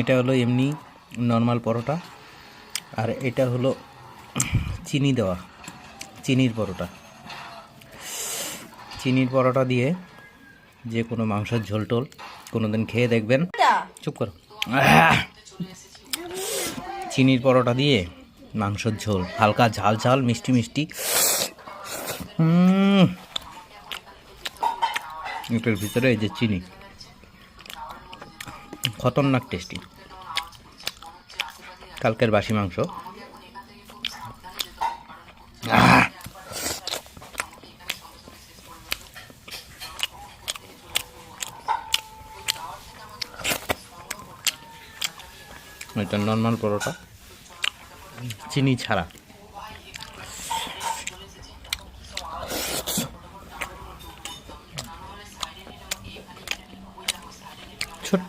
এটা হলো এমনি নর্মাল পরোটা, আর এটা হলো চিনি দেওয়া চিনির পরোটা। চিনির পরোটা দিয়ে যে কোনো মাংসের ঝোল টোল কোনোদিন খেয়ে দেখবেন। চুপ করো। চিনির পরোটা দিয়ে মাংসের ঝোল, হালকা ঝাল ঝাল, মিষ্টি মিষ্টি, এটার ভিতরে এই যে চিনি, খতরনাক টেস্টি। কালকের বাসি মাংস। এটা নর্মাল পরোটা, চিনি ছাড়া। ছোট্ট